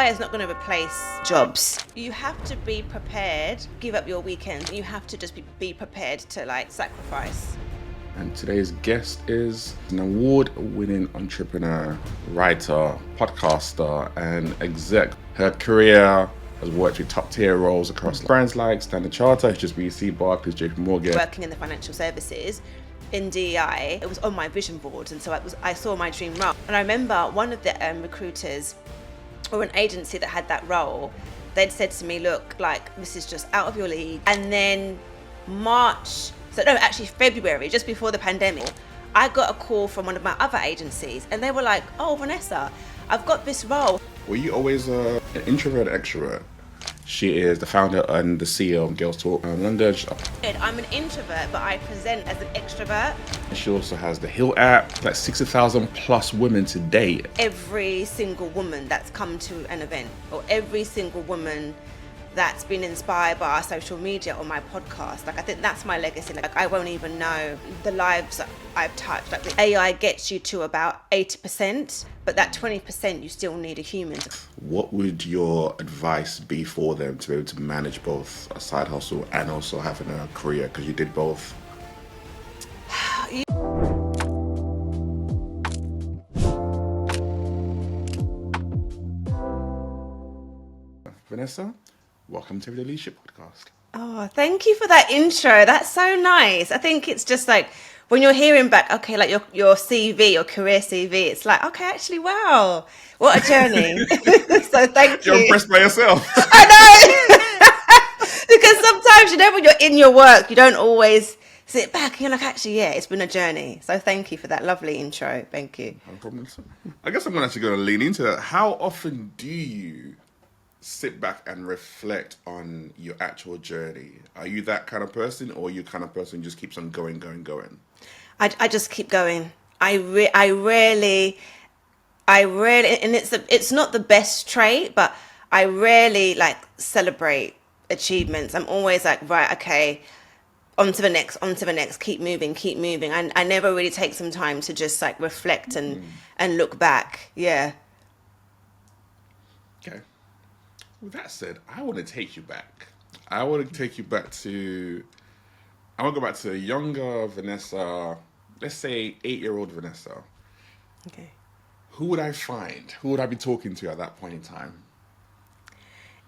AI is not going to replace jobs. You have to be prepared, give up your weekends. You have to just be prepared to like sacrifice. And today's guest is an award-winning entrepreneur, writer, podcaster, and exec. Her career has worked with top-tier roles across brands like Standard Chartered, HSBC, Barclays, JP Morgan. Working in the financial services in DEI, it was on my vision board, and so I saw my dream role. And I remember one of the recruiters or an agency that had that role, they'd said to me, look, like, this is just out of your league. And then February, just before the pandemic, I got a call from one of my other agencies, and they were like, oh, Vanessa, I've got this role. Were you always an introvert, extrovert? She is the founder and the CEO of Girls Talk London. I'm an introvert, but I present as an extrovert. She also has the Hill app, like 60,000 plus women to date. Every single woman that's come to an event, or every single woman that's been inspired by our social media or my podcast, like I think that's my legacy. Like I won't even know the lives that I've touched. Like the AI gets you to about 80%, but that 20% you still need a human. What would your advice be for them to be able to manage both a side hustle and also having a career? Because you did both. Vanessa, welcome to the Leadership Podcast. Oh, thank you for that intro. That's so nice. I think it's just like when you're hearing back, okay, like your CV, your career CV, it's like, okay, actually, wow, what a journey. So thank you. You're impressed by yourself. I know. Because sometimes, when you're in your work, you don't always sit back and you're like, actually, yeah, it's been a journey. So thank you for that lovely intro. Thank you. No problem. I guess I'm actually going to lean into that. How often do you sit back and reflect on your actual journey? Are you that kind of person, or are you the kind of person who just keeps on going? I just keep going. I rarely, and it's not the best trait, but I rarely like celebrate achievements. I'm always like, right, okay, on to the next, keep moving. I never really take some time to just like reflect and look back. Yeah. Okay. With that said, I want to take you back. I want to go back to younger Vanessa, let's say 8-year-old Vanessa. Okay. Who would I find? Who would I be talking to at that point in time?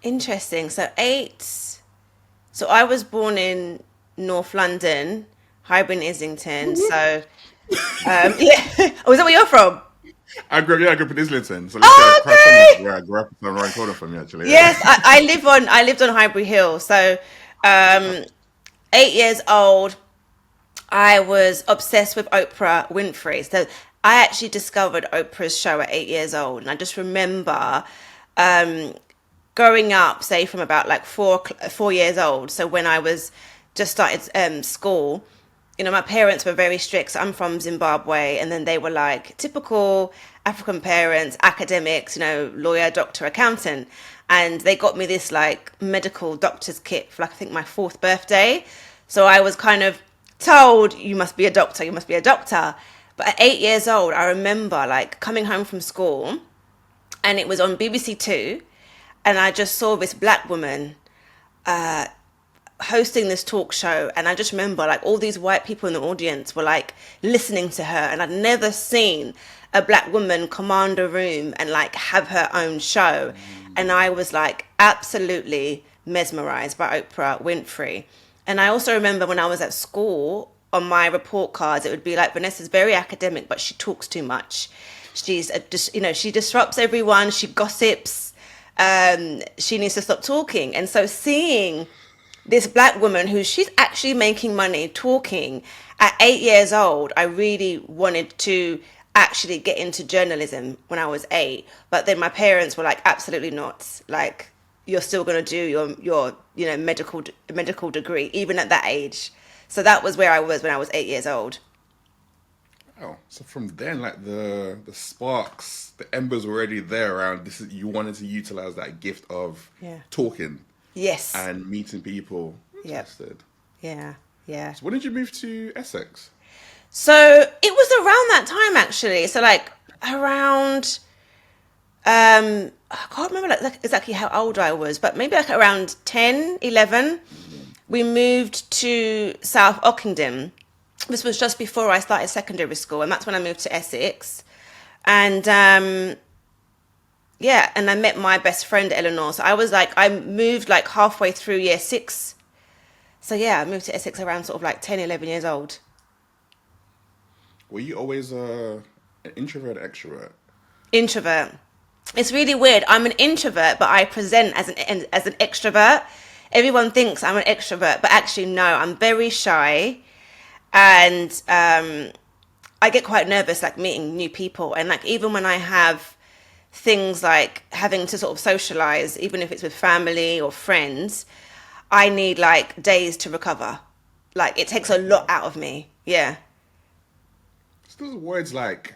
Interesting. So I was born in North London, Highbury, Islington. So, yeah. Oh, is that where you're from? I grew up in Islington. So okay. Where I grew up, it's around the corner from me, actually. Yes, I lived on Highbury Hill. So, 8 years old, I was obsessed with Oprah Winfrey. So I actually discovered Oprah's show at 8 years old. And I just remember growing up, say from about like 4 years old. So when I was just started school, my parents were very strict. So I'm from Zimbabwe. And then they were like typical African parents, academics, lawyer, doctor, accountant. And they got me this like medical doctor's kit for like, I think my 4th birthday. So I was kind of told, you must be a doctor. But at 8 years old, I remember like coming home from school and it was on BBC Two. And I just saw this black woman hosting this talk show. And I just remember like all these white people in the audience were like listening to her. And I'd never seen a black woman command a room and like have her own show. And I was like absolutely mesmerized by Oprah Winfrey. And I also remember when I was at school, on my report cards, it would be like, Vanessa's very academic, but she talks too much. She's she disrupts everyone. She gossips. She needs to stop talking. And so seeing this black woman she's actually making money talking at 8 years old, I really wanted to actually get into journalism when I was 8. But then my parents were like, absolutely not. Like, you're still going to do your medical degree, even at that age. So that was where I was when I was 8 years old. Wow. So from then, like the sparks, the embers were already there around this. You wanted to utilize that gift of talking. Yes. And meeting people. Interested. Yeah. So when did you move to Essex? So it was around that time, actually. So like around I can't remember like exactly how old I was, but maybe like around 10, 11. We moved to South Ockenden. This was just before I started secondary school, and that's when I moved to Essex. And yeah, and I met my best friend Eleanor. So I moved like halfway through year six. So yeah, I moved to Essex around sort of like 10, 11 years old. Were you always an introvert, extrovert? Introvert. It's really weird. I'm an introvert, but I present as an extrovert. Everyone thinks I'm an extrovert, but actually no, I'm very shy, and I get quite nervous like meeting new people, and like even when I have things like having to sort of socialize, even if it's with family or friends, I need like days to recover. Like it takes a lot out of me. Yeah. So those words like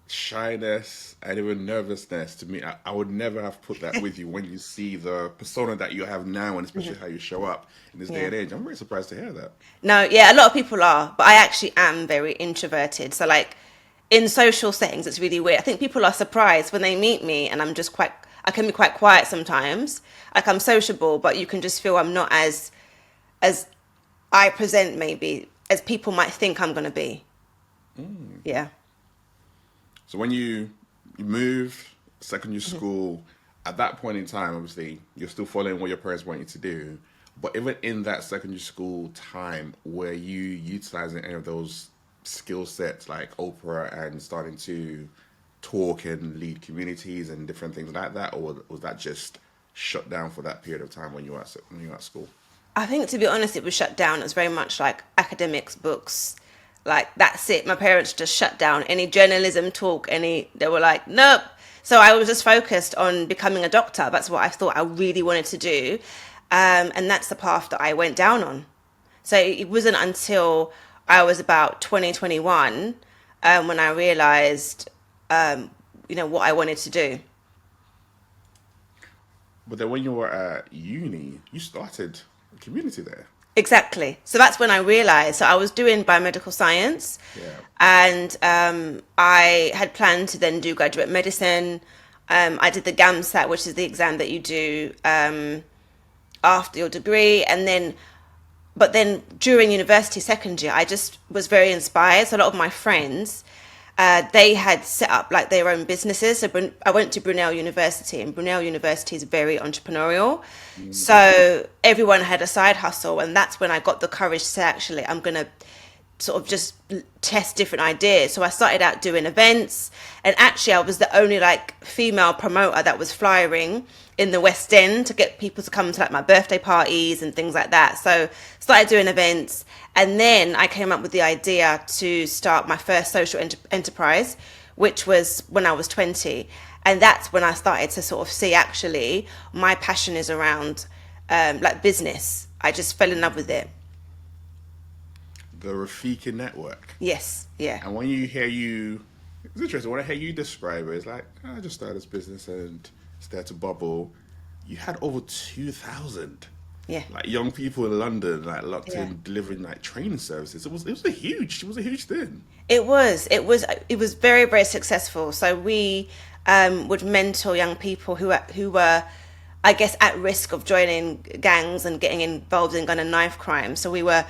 shyness and even nervousness to me, I would never have put that with you when you see the persona that you have now and especially how you show up in this day Yeah. and age. I'm very surprised to hear that. No, yeah, a lot of people are, but I actually am very introverted. So like in social settings, it's really weird. I think people are surprised when they meet me, and I can be quite quiet sometimes. Like I'm sociable, but you can just feel I'm not as I present maybe as people might think I'm going to be. Yeah. So when you move secondary school, at that point in time, obviously you're still following what your parents want you to do. But even in that secondary school time, were you utilizing any of those skill sets like Oprah and starting to talk and lead communities and different things like that, or was that just shut down for that period of time when you were at school? I think, to be honest, it was shut down. It was very much like academics, books, like that's it. My parents just shut down any journalism talk. They were like, nope. So I was just focused on becoming a doctor. That's what I thought I really wanted to do, and that's the path that I went down on. So it wasn't until I was about 2021 when I realized, what I wanted to do. But then when you were at uni, you started a community there. Exactly. So that's when I realized. So I was doing biomedical science, Yeah. and I had planned to then do graduate medicine. I did the GAMSAT, which is the exam that you do after your degree, but then during university second year, I just was very inspired. So a lot of my friends, they had set up like their own businesses. So I went to Brunel University, and Brunel University is very entrepreneurial. So everyone had a side hustle, and that's when I got the courage to say, actually, I'm going to sort of just test different ideas. So I started out doing events, and actually I was the only like female promoter that was flyering in the West End to get people to come to like my birthday parties and things like that. So started doing events, and then I came up with the idea to start my first social enterprise, which was when I was 20. And that's when I started to sort of see, actually my passion is around like business. I just fell in love with it. The Rafiki Network. Yes, yeah. And it's interesting, when I hear you describe it, it's like, I just started this business and started to bubble. You had over 2,000 Yeah. like young people in London, like locked Yeah. in delivering like training services. It was a huge thing. It was very, very successful. So we would mentor young people who were, I guess, at risk of joining gangs and getting involved in gun and knife crime. So we were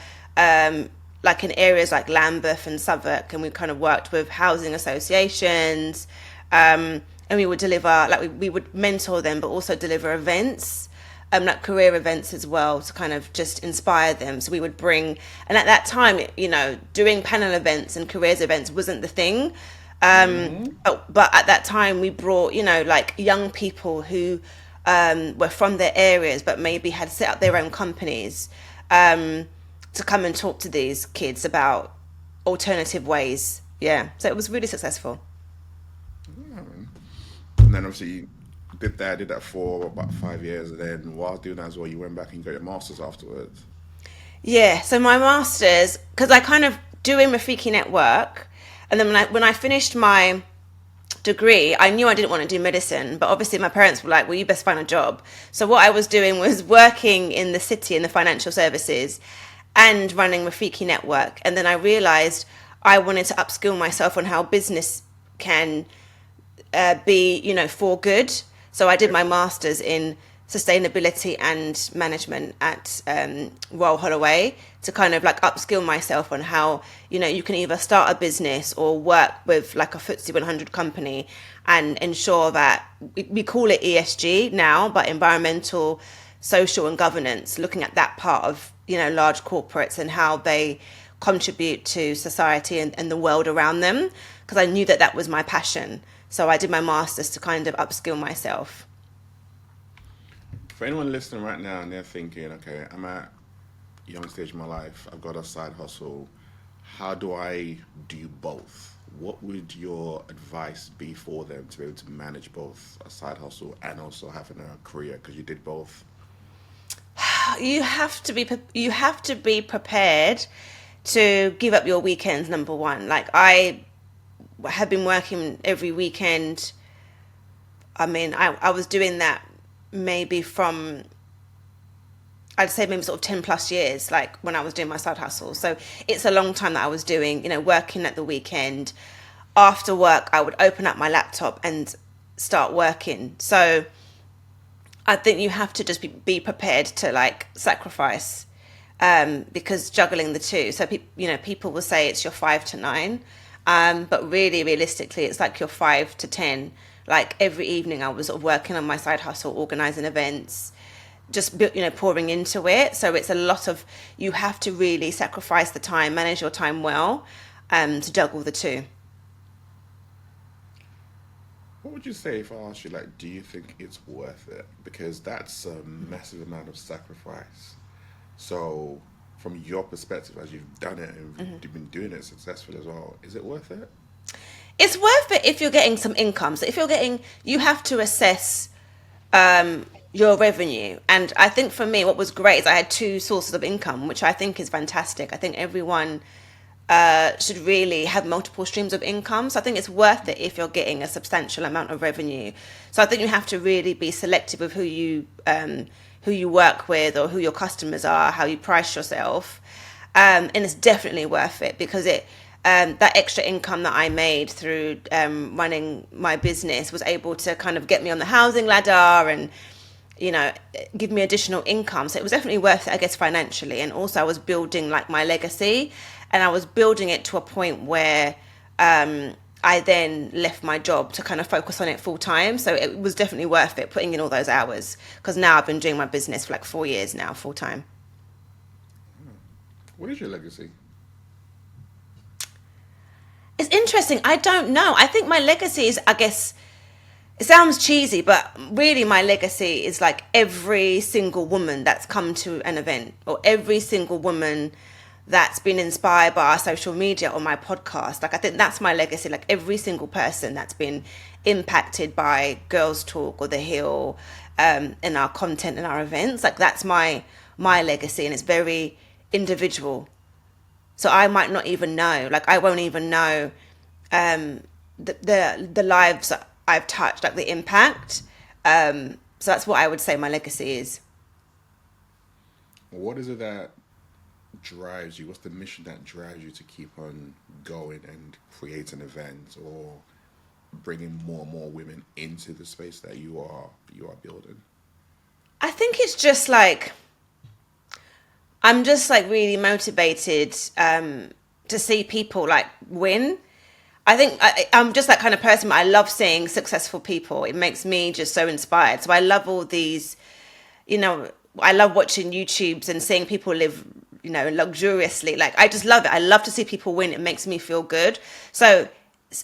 like in areas like Lambeth and Southwark, and we kind of worked with housing associations, and we would deliver, like we would mentor them, but also deliver events, like career events as well, to kind of just inspire them. So we would bring, and at that time, doing panel events and careers events wasn't the thing. But at that time we brought, like young people who were from their areas, but maybe had set up their own companies, to come and talk to these kids about alternative ways. Yeah. So it was really successful. And then obviously you did that for about 5 years, and then while doing that as well, you went back and got your masters afterwards. Yeah. So my master's, because I kind of doing Rafiki Network, and then when I finished my degree, I knew I didn't want to do medicine, but obviously my parents were like, well, you best find a job. So what I was doing was working in the city in the financial services and running Rafiki Network. And then I realized I wanted to upskill myself on how business can be, for good. So I did my master's in sustainability and management at Royal Holloway to kind of like upskill myself on how, you know, you can either start a business or work with like a FTSE 100 company and ensure that we call it ESG now, but environmental, social and governance, looking at that part of, you know, large corporates and how they contribute to society and the world around them, because I knew that that was my passion. So I did my master's to kind of upskill myself. For anyone listening right now and they're thinking, okay, I'm at a young stage in my life, I've got a side hustle, how do I do both? What would your advice be for them to be able to manage both a side hustle and also having a career? Because you did both. You have to be prepared to give up your weekends. Number one, like I have been working every weekend. I mean, I was doing that maybe from, I'd say maybe sort of 10 plus years, like when I was doing my side hustle. So it's a long time that I was doing, you know, working at the weekend. After work, I would open up my laptop and start working. So I think you have to just be prepared to like sacrifice, because juggling the two. So, you know, people will say it's your 5 to 9. But really, realistically, it's like your 5 to 10. Like every evening I was sort of working on my side hustle, organizing events, just, you know, pouring into it. So it's a lot of, you have to really sacrifice the time, manage your time well, to juggle the two. What would you say if I asked you, like, do you think it's worth it? Because that's a massive amount of sacrifice. So, from your perspective, as you've done it and you've been doing it successfully as well, is it worth it? It's worth it if you're getting some income. So if you're getting, you have to assess your revenue. And I think for me, what was great is I had two sources of income, which I think is fantastic. I think everyone should really have multiple streams of income. So I think it's worth it if you're getting a substantial amount of revenue. So I think you have to really be selective with who you work with or who your customers are, how you price yourself. And it's definitely worth it because that extra income that I made through running my business was able to kind of get me on the housing ladder and, you know, give me additional income. So it was definitely worth it, I guess, financially. And also I was building like my legacy, and I was building it to a point where I then left my job to kind of focus on it full time. So it was definitely worth it putting in all those hours, because now I've been doing my business for like 4 years now, full time. What is your legacy? It's interesting. I don't know. I think my legacy is, I guess, it sounds cheesy, but really my legacy is like every single woman that's come to an event, or every single woman that's been inspired by our social media or my podcast. Like, I think that's my legacy. Like every single person that's been impacted by Girls Talk or The Hill, in our content and our events. Like that's my legacy, and it's very individual. So I might not even know, like I won't even know the lives that I've touched, like the impact. So that's what I would say my legacy is. What is it that drives you? What's the mission that drives you to keep on going and creating events or bringing more and more women into the space that you are building? I think it's just like, I'm just like really motivated to see people like win. I think I'm just that kind of person. I love seeing successful people. It makes me just so inspired. So I love all these, you know, I love watching YouTubes and seeing people live, you know, luxuriously. Like I just love it. I love to see people win. It makes me feel good. So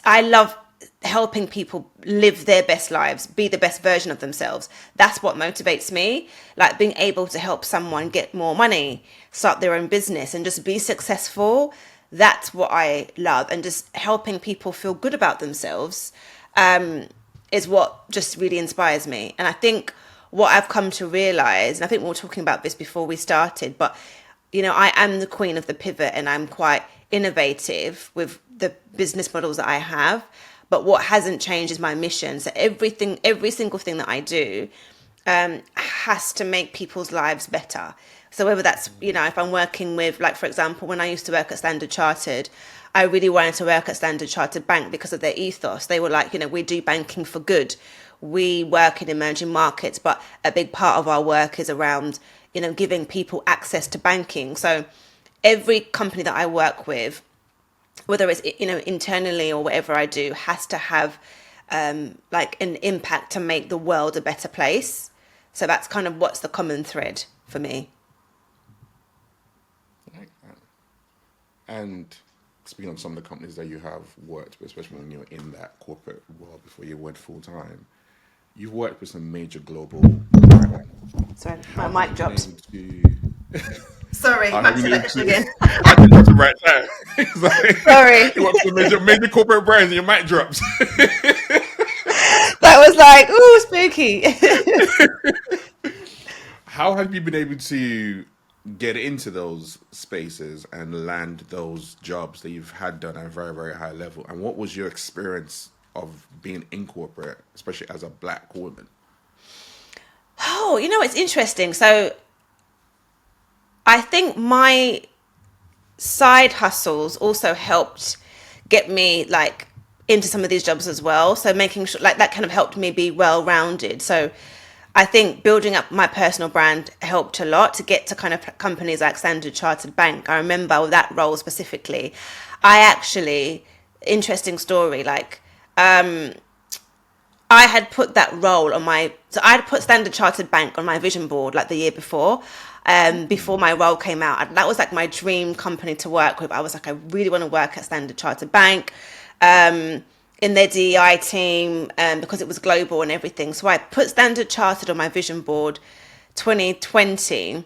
I love helping people live their best lives, be the best version of themselves. That's what motivates me. Like being able to help someone get more money, start their own business and just be successful. That's what I love. And just helping people feel good about themselves is what just really inspires me. And I think what I've come to realize, and I think we were talking about this before we started, but you know, I am the queen of the pivot and I'm quite innovative with the business models that I have. But what hasn't changed is my mission. So every single thing that I do has to make people's lives better. So whether that's, you know, if I'm working with, like, for example, when I used to work at Standard Chartered, I really wanted to work at Standard Chartered Bank because of their ethos. They were like, you know, we do banking for good. we work in emerging markets, but a big part of our work is around, giving people access to banking. So every company that I work with, whether it's, internally or whatever I do, has to have like an impact to make the world a better place. So that's kind of what's the common thread for me. I like that. And speaking of some of the companies that you have worked with, especially when you were in that corporate world before you went full time, you've worked with some major global brands. Sorry, my How have mic you been dropped. able to? Sorry, How have back you to been able that to? again. I just dropped it right there. It's Sorry. like, you want some major corporate brands and your mic drops. That was like, ooh, spooky. How have you been able to get into those spaces and land those jobs that you've had done at a very, very high level? And what was your experience of being in corporate, especially as a black woman? Oh, it's interesting. So I think my side hustles also helped get me like into some of these jobs as well. So making sure like that kind of helped me be well rounded. So I think building up my personal brand helped a lot to get to kind of companies like Standard Chartered Bank. I remember with that role specifically, I actually, interesting story, like I had put that role on so I had put Standard Chartered Bank on my vision board like the year before my role came out. That was like my dream company to work with. I was like, I really want to work at Standard Chartered Bank, in their DEI team, because it was global and everything. So I put Standard Chartered on my vision board 2020,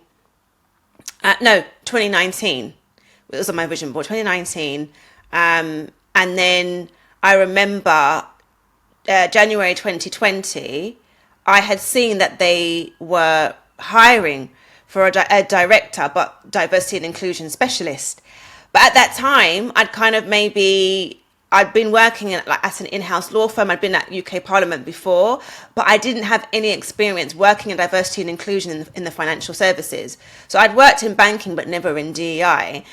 no, 2019. It was on my vision board, 2019. And then I remember January 2020, I had seen that they were hiring for a director, but diversity and inclusion specialist. But at that time, I'd been working at an in-house law firm. I'd been at UK Parliament before, but I didn't have any experience working in diversity and inclusion in the financial services. So I'd worked in banking, but never in DEI.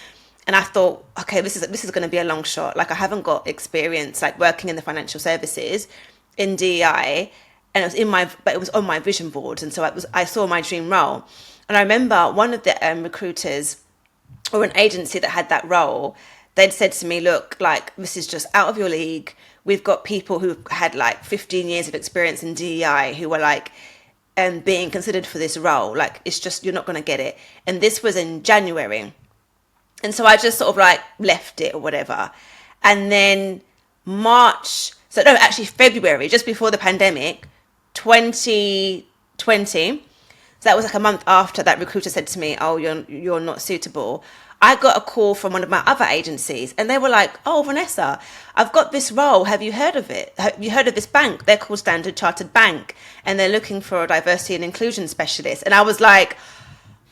And I thought, okay, this is going to be a long shot. Like I haven't got experience like working in the financial services in DEI, and it was on my vision board, and so I saw my dream role. And I remember one of the recruiters or an agency that had that role, they'd said to me, look, like this is just out of your league. We've got people who had like 15 years of experience in DEI who were like being considered for this role. Like it's just, you're not going to get it. And this was in January. And so I just sort of like left it or whatever. And then February, just before the pandemic, 2020. So that was like a month after that recruiter said to me, oh, you're not suitable. I got a call from one of my other agencies and they were like, oh, Vanessa, I've got this role. Have you heard of it? Have you heard of this bank? They're called Standard Chartered Bank and they're looking for a diversity and inclusion specialist. And I was like,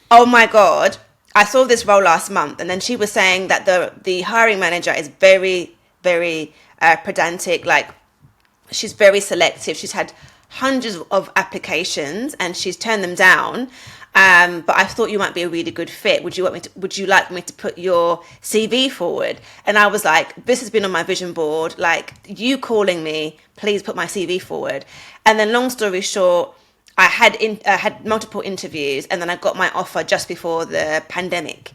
oh my God, I saw this role last month. And then she was saying that the hiring manager is very, very pedantic. Like she's very selective. She's had hundreds of applications and she's turned them down. But I thought you might be a really good fit. Would you like me to put your CV forward? And I was like, this has been on my vision board. Like you calling me, please put my CV forward. And then long story short, I had multiple interviews and then I got my offer just before the pandemic.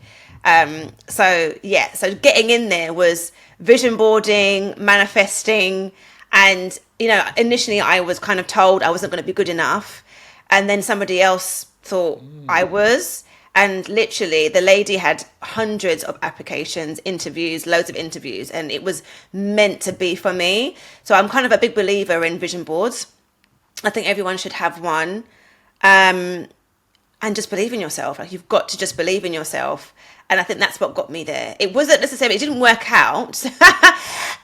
So getting in there was vision boarding, manifesting, and initially I was kind of told I wasn't going to be good enough, and then somebody else thought I was, and literally the lady had hundreds of applications, interviews, loads of interviews, and it was meant to be for me. So I'm kind of a big believer in vision boards. I think everyone should have one, and just believe in yourself. Like you've got to just believe in yourself. And I think that's what got me there. It wasn't necessarily, it didn't work out.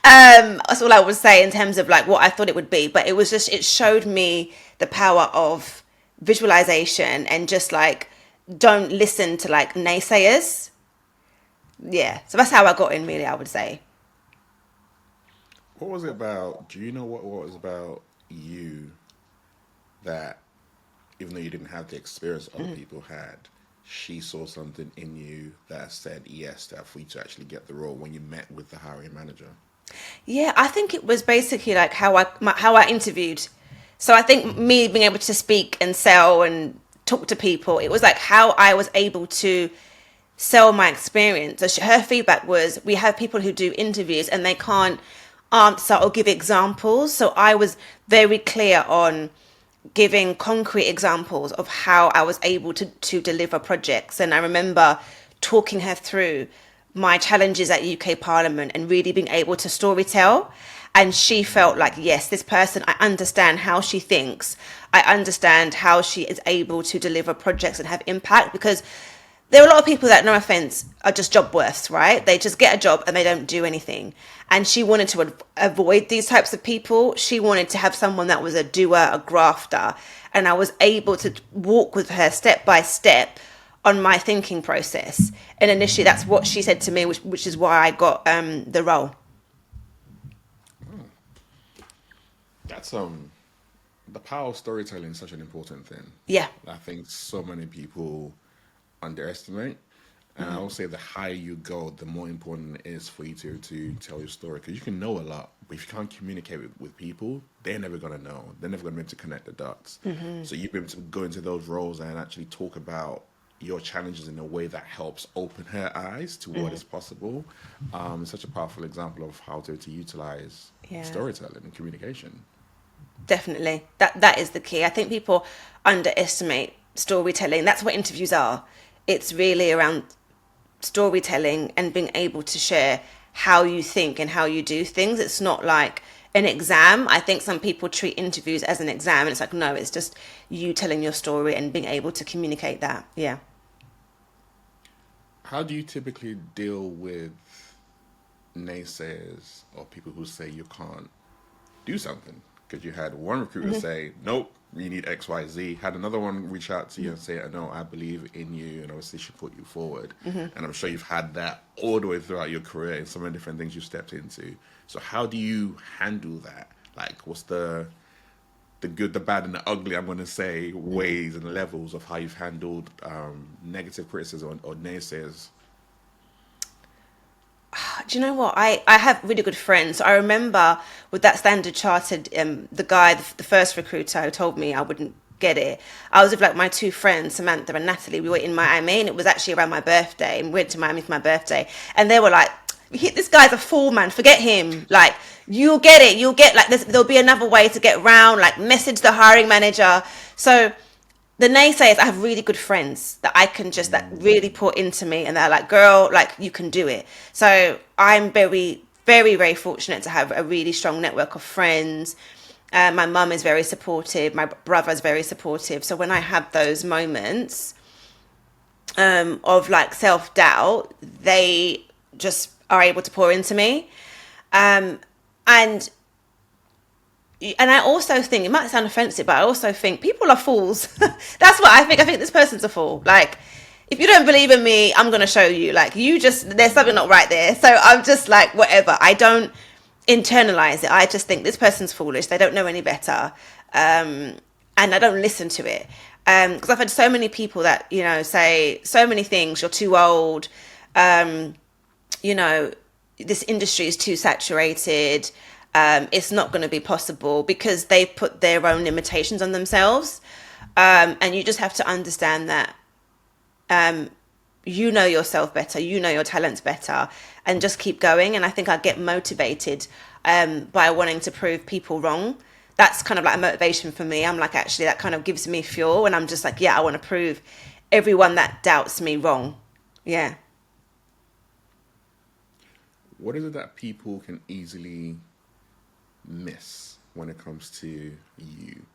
That's all I would say in terms of like what I thought it would be. But it was just, it showed me the power of visualization and just like, don't listen to like naysayers. Yeah. So that's how I got in really, I would say. What was it about? Do you know what was about you that, even though you didn't have the experience other people had, she saw something in you that said yes for you to actually get the role when you met with the hiring manager? Yeah, I think it was basically like how I interviewed. So I think me being able to speak and sell and talk to people, it was like how I was able to sell my experience. So her feedback was, we have people who do interviews and they can't answer or give examples. So I was very clear on giving concrete examples of how I was able to deliver projects. And I remember talking her through my challenges at UK Parliament and really being able to storytell. And she felt like, yes, this person, I understand how she thinks. I understand how she is able to deliver projects and have impact, because there are a lot of people that, no offense, are just job worths, right? They just get a job and they don't do anything. And she wanted to avoid these types of people. She wanted to have someone that was a doer, a grafter. And I was able to walk with her step by step on my thinking process. And initially, that's what she said to me, which is why I got the role. That's the power of storytelling is such an important thing. Yeah. I think so many people underestimate. And I will say the higher you go, the more important it is for you to tell your story. Because you can know a lot, but if you can't communicate with people, they're never going to know. They're never going to be able to connect the dots. So you've been able to go into those roles and actually talk about your challenges in a way that helps open her eyes to what is possible. It's such a powerful example of how to utilize storytelling and communication. Definitely. That is the key. I think people underestimate storytelling. That's what interviews are. It's really around storytelling and being able to share how you think and how you do things. It's not like an exam. I think some people treat interviews as an exam, and it's like, no, it's just you telling your story and being able to communicate that. Yeah. How do you typically deal with naysayers or people who say you can't do something? Because you had one recruiter say, nope, you need X, Y, Z. Had another one reach out to you and say, no, I believe in you and obviously should put you forward. And I'm sure you've had that all the way throughout your career in some of the different things you've stepped into. So how do you handle that? Like, what's the good, the bad, and the ugly, I'm going to say, ways and levels of how you've handled negative criticism or naysayers? Do you know what? I have really good friends. So I remember with that Standard Chartered, the guy, the first recruiter who told me I wouldn't get it. I was with like my two friends, Samantha and Natalie. We were in Miami, and it was actually around my birthday. And we went to Miami for my birthday. And they were like, this guy's a fool, man. Forget him. Like, you'll get it. You'll get, like, there'll be another way to get round. Like, message the hiring manager. So the naysayers, I have really good friends that I can just, that really put into me, and they're like, girl, like, you can do it. So I'm very, very, very fortunate to have a really strong network of friends. My mum is very supportive. My brother is very supportive. So when I have those moments of like self-doubt, they just are able to pour into me. And I also think, it might sound offensive, but I also think people are fools. That's what I think. I think this person's a fool. Like, if you don't believe in me, I'm going to show you. Like, there's something not right there. So I'm just like, whatever. I don't internalize it. I just think this person's foolish. They don't know any better. And I don't listen to it. Because I've had so many people that, say so many things. You're too old. This industry is too saturated. It's not going to be possible, because they put their own limitations on themselves. And you just have to understand that you know yourself better, you know your talents better, and just keep going. And I think I get motivated by wanting to prove people wrong. That's kind of like a motivation for me. I'm like, actually, that kind of gives me fuel, and I'm just like, yeah, I want to prove everyone that doubts me wrong. Yeah. What is it that people can easily miss when it comes to you?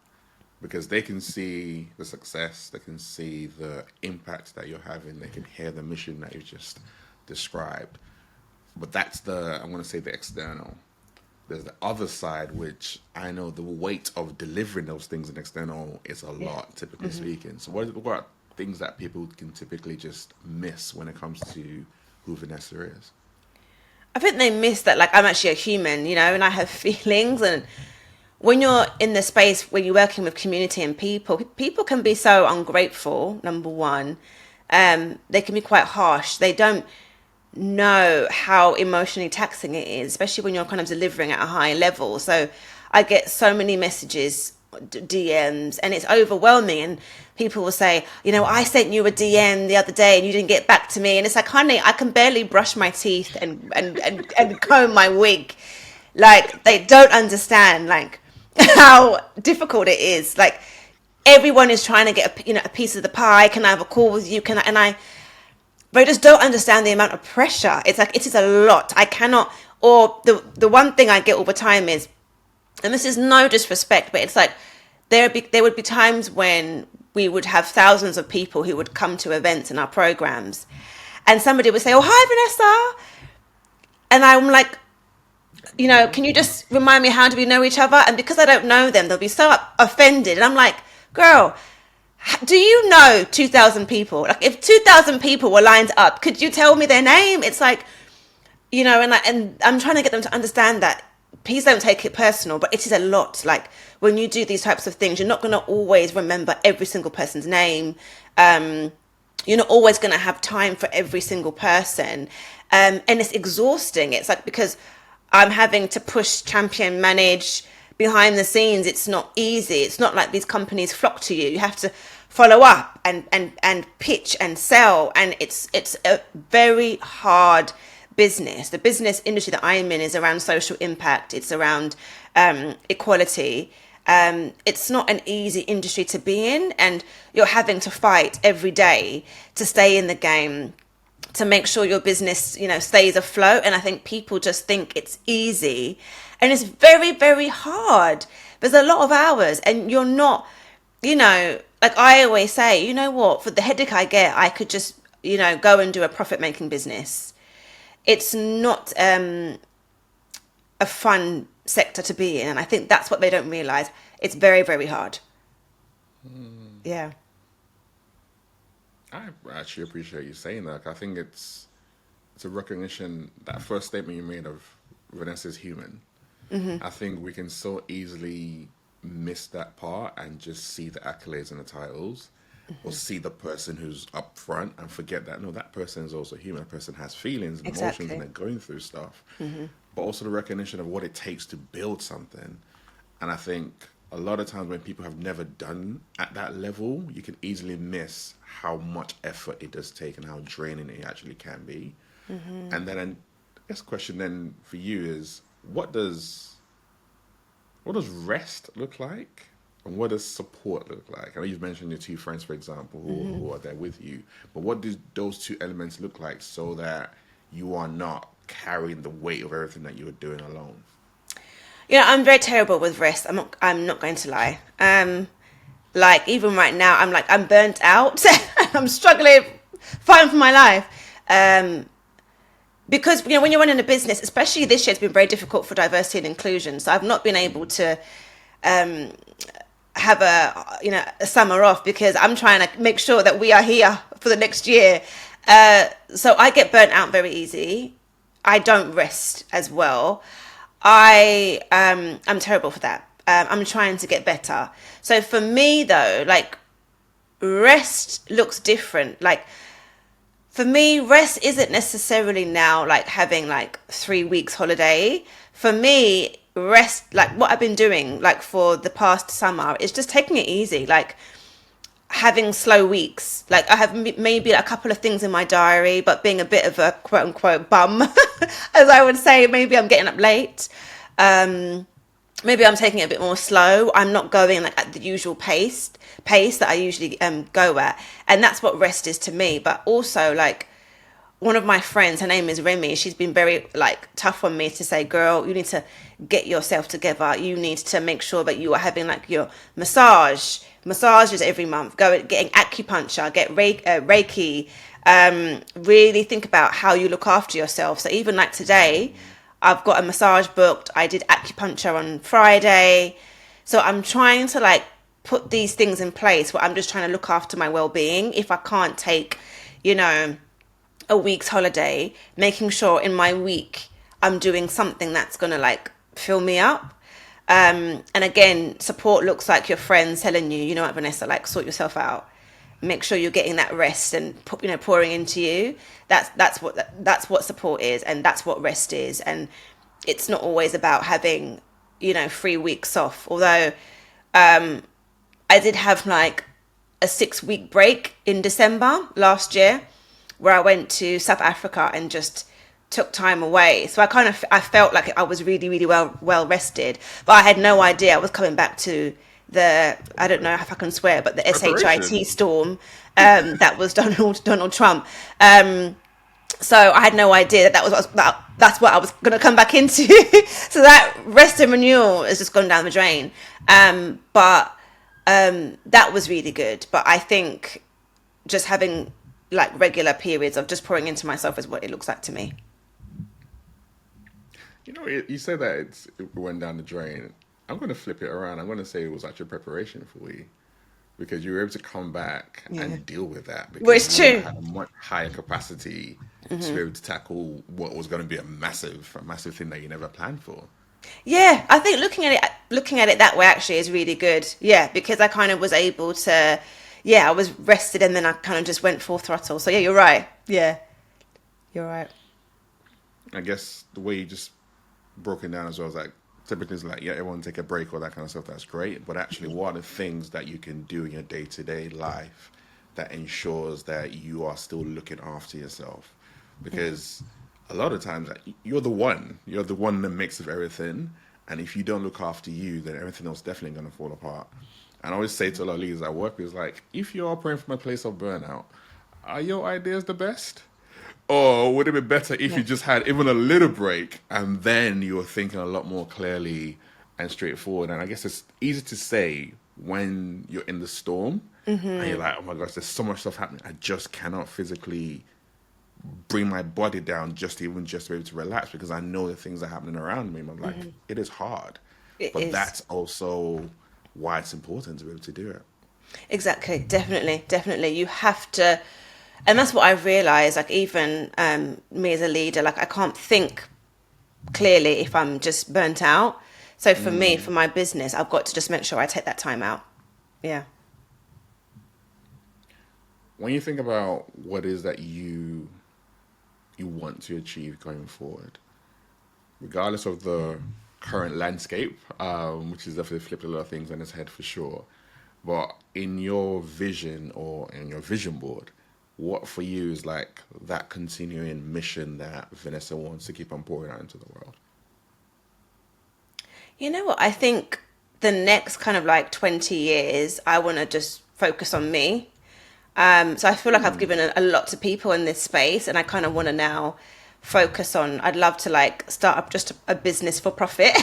Because they can see the success, they can see the impact that you're having, they can hear the mission that you just described. But that's I'm going to say the external. There's the other side, which I know the weight of delivering those things in external is a lot, typically speaking. So what are things that people can typically just miss when it comes to who Vanessa is? I think they miss that, like, I'm actually a human, and I have feelings. And when you're in the space where you're working with community and people can be so ungrateful, number one. They can be quite harsh. They don't know how emotionally taxing it is, especially when you're kind of delivering at a high level. So I get so many messages DMs, and it's overwhelming. And people will say, I sent you a DM the other day and you didn't get back to me. And it's like, honey, I can barely brush my teeth and comb my wig. Like, they don't understand like how difficult it is. Like, everyone is trying to get a piece of the pie. Can I have a call with you? But I just don't understand the amount of pressure. It's like, it is a lot. I cannot. Or the one thing I get all the time is, and this is no disrespect, but it's like there would be times when we would have thousands of people who would come to events in our programs, and somebody would say, "Oh, hi, Vanessa," and I'm like, can you just remind me, how do we know each other? And because I don't know them, they'll be so offended, and I'm like, girl, do you know 2,000 people? Like, if 2,000 people were lined up, could you tell me their name? It's like, and I'm trying to get them to understand that. Please don't take it personal, but it is a lot. Like, when you do these types of things, you're not going to always remember every single person's name. You're not always going to have time for every single person. And it's exhausting. It's like, because I'm having to push, champion, manage behind the scenes. It's not easy. It's not like these companies flock to you. You have to follow up and pitch and sell. And it's a very hard business. The business industry that I'm in is around social impact. It's around equality. It's not an easy industry to be in, and you're having to fight every day to stay in the game, to make sure your business, stays afloat. And I think people just think it's easy, and it's very, very hard. There's a lot of hours, and you're not, like I always say, you know what, for the headache I get, I could just, go and do a profit-making business. It's not a fun sector to be in, and I think that's what they don't realize. It's very, very hard. Yeah. I actually appreciate you saying that. I think it's a recognition, that first statement you made of Vanessa's human. I think we can so easily miss that part and just see the accolades and the titles, or see the person who's up front and forget that, no, that person is also human. That person has feelings and emotions, and they're going through stuff. But also the recognition of what it takes to build something. And I think a lot of times when people have never done at that level, you can easily miss how much effort it does take and how draining it actually can be. And then I guess the question then for you is, what does rest look like? And what does support look like? I know you've mentioned your two friends, for example, who are there with you. But what do those two elements look like so that you are not carrying the weight of everything that you're doing alone? I'm very terrible with rest. I'm not going to lie. Like, even right now, I'm burnt out. I'm struggling, fighting for my life. Because, when you're running a business, especially this year, it's been very difficult for diversity and inclusion. So I've not been able to have a summer off, because I'm trying to make sure that we are here for the next year. So I get burnt out very easy. I don't rest as well. I'm terrible for that. I'm trying to get better. So for me though, like, rest looks different. Like, for me, rest isn't necessarily now like having like 3 weeks holiday. For me, rest, like what I've been doing like for the past summer, is just taking it easy, like having slow weeks. Like, I have maybe a couple of things in my diary, but being a bit of a quote unquote bum, as I would say. Maybe I'm getting up late. Maybe I'm taking it a bit more slow. I'm not going like at the usual pace that I usually go at. And that's what rest is to me. But also, like, one of my friends, her name is Remy, she's been very like tough on me to say, girl, you need to get yourself together. You need to make sure that you are having like your massages every month, getting acupuncture, get Reiki, really think about how you look after yourself. So even like today, I've got a massage booked. I did acupuncture on Friday. So I'm trying to like put these things in place where I'm just trying to look after my well-being. If I can't take, a week's holiday, making sure in my week I'm doing something that's going to like fill me up. And again, support looks like your friends telling you, you know what, Vanessa, like, sort yourself out. Make sure you're getting that rest and pouring into you. That's what support is, and that's what rest is. And it's not always about having 3 weeks off. Although I did have like a 6 week break in December last year where I went to South Africa and just took time away. So I felt like I was really, really well rested, but I had no idea I was coming back to I don't know if I can swear, but the Preparation. SHIT storm, that was Donald Trump. So I had no idea that's what I was going to come back into. So that rest and renewal has just gone down the drain. But that was really good. But I think just having like regular periods of just pouring into myself is what it looks like to me. You know, you say that it went down the drain. I'm going to flip it around. I'm going to say it was actually preparation for you because you were able to come back Yeah. and deal with that Well, because it's you true. had a much higher capacity to be able to tackle what was going to be a massive thing that you never planned for. Yeah, I think looking at it that way actually is really good. Yeah, because I kind of was able to, yeah, I was rested and then I kind of just went full throttle. So yeah, you're right. Yeah, you're right. I guess the way you just broke it down as well is like typically it's like, yeah, everyone take a break or that kind of stuff. That's great. But actually, what are the things that you can do in your day to day life that ensures that you are still looking after yourself? Because a lot of times like, you're the one in the mix of everything. And if you don't look after you, then everything else definitely going to fall apart. And I always say to a lot of leaders I work with, like, if you're operating from a place of burnout, are your ideas the best? Or would it be better if Yeah. you just had even a little break and then you were thinking a lot more clearly and straightforward? And I guess it's easy to say when you're in the storm and you're like, oh my gosh, there's so much stuff happening. I just cannot physically bring my body down just to be able to relax because I know the things that are happening around me. And I'm like, it is hard. It But is. that's also why it's important to be able to do it. Exactly. Definitely. Definitely. You have to, and that's what I've realized. Like even me as a leader, like I can't think clearly if I'm just burnt out. So for me, for my business, I've got to just make sure I take that time out. Yeah. When you think about what is that you want to achieve going forward, regardless of the current landscape, which is definitely flipped a lot of things on its head for sure. But in your vision or in your vision board, what for you is like that continuing mission that Vanessa wants to keep on pouring out into the world? You know what? I think the next kind of like 20 years, I want to just focus on me. So I feel like I've given a lot to people in this space, and I kind of want to now focus on. I'd love to like start up just a business for profit.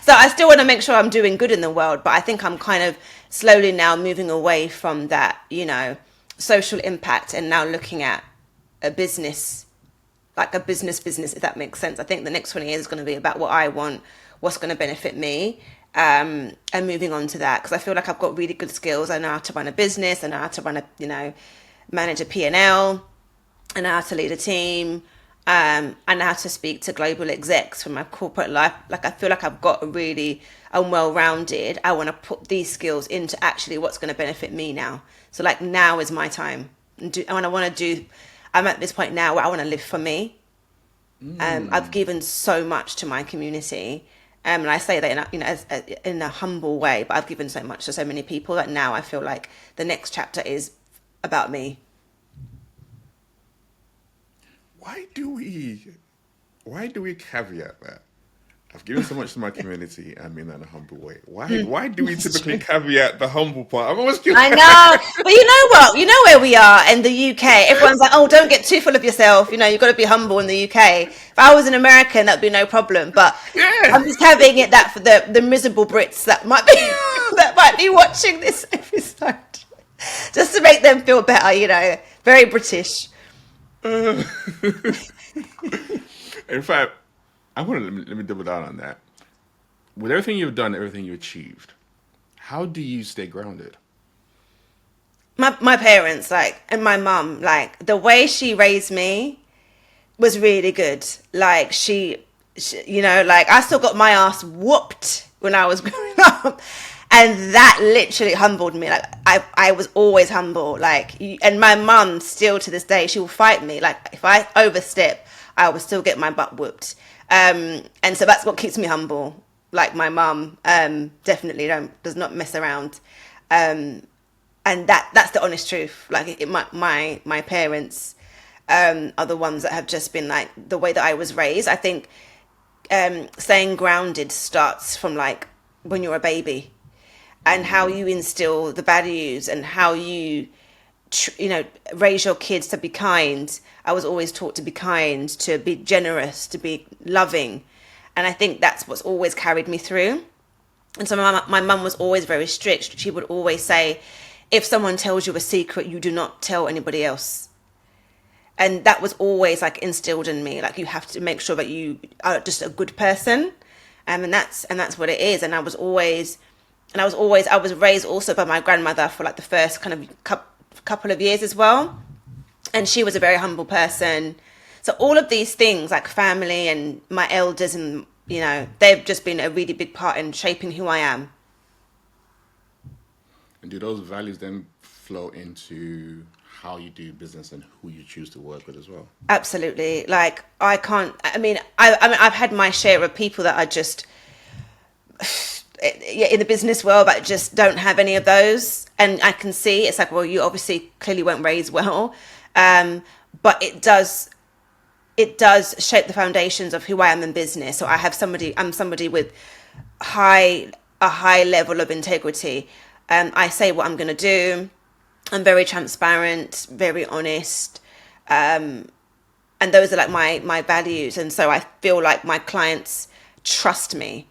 So I still want to make sure I'm doing good in the world, but I think I'm kind of slowly now moving away from that, social impact, and now looking at a business, like a business, if that makes sense. I think the next 20 years is going to be about what I want, what's going to benefit me, and moving on to that. Because I feel like I've got really good skills. I know how to run a business. I know how to run manage a P&L. I know how to lead a team. I know how to speak to global execs from my corporate life. Like I feel like I'm well-rounded. I want to put these skills into actually what's going to benefit me now. So like now is my time. I'm at this point now where I want to live for me. I've given so much to my community. And I say that in a humble way, but I've given so much to so many people that now I feel like the next chapter is about me. Why do we why do we caveat that? I've given so much to my community, I mean that in a humble way. Why do we It's typically true. caveat the humble part? I'm always curious. I know, but you know what? You know where we are in the UK. Everyone's like, "Oh, don't get too full of yourself." You've got to be humble in the UK. If I was an American, that'd be no problem. But Yeah. I'm just having it that for the miserable Brits that might be that might be watching this episode, just to make them feel better. Very British. In fact, I want to let me double down on that. With everything you've done, everything you achieved, how do you stay grounded? My parents, like, and my mum, like, the way she raised me was really good. Like like I still got my ass whooped when I was growing up, and that literally humbled me. Like I was always humble. And my mum still to this day she will fight me. Like if I overstep, I will still get my butt whooped. And so that's what keeps me humble. like my mum, definitely does not mess around. And that's the honest truth. Like my parents are the ones that have just been like the way that I was raised. I think staying grounded starts from like when you're a baby, and how you instill the values and how you raise your kids to be kind. I was always taught to be kind, to be generous, to be loving, and I think that's what's always carried me through. And so my mum was always very strict. She would always say, if someone tells you a secret, you do not tell anybody else. And that was always like instilled in me. Like, you have to make sure that you are just a good person. And that's what it is. And I was raised also by my grandmother for like the first kind of couple of years as well. And she was a very humble person. So all of these things, like family and my elders, and they've just been a really big part in shaping who I am. And do those values then flow into how you do business and who you choose to work with as well? Absolutely. Like, I've had my share of people that are just in the business world that just don't have any of those, and I can see it's like, well, you obviously clearly weren't raised well, but it does shape the foundations of who I am in business. So I'm somebody with a high level of integrity. I say what I'm going to do. I'm very transparent, very honest, and those are like my values. And so I feel like my clients trust me,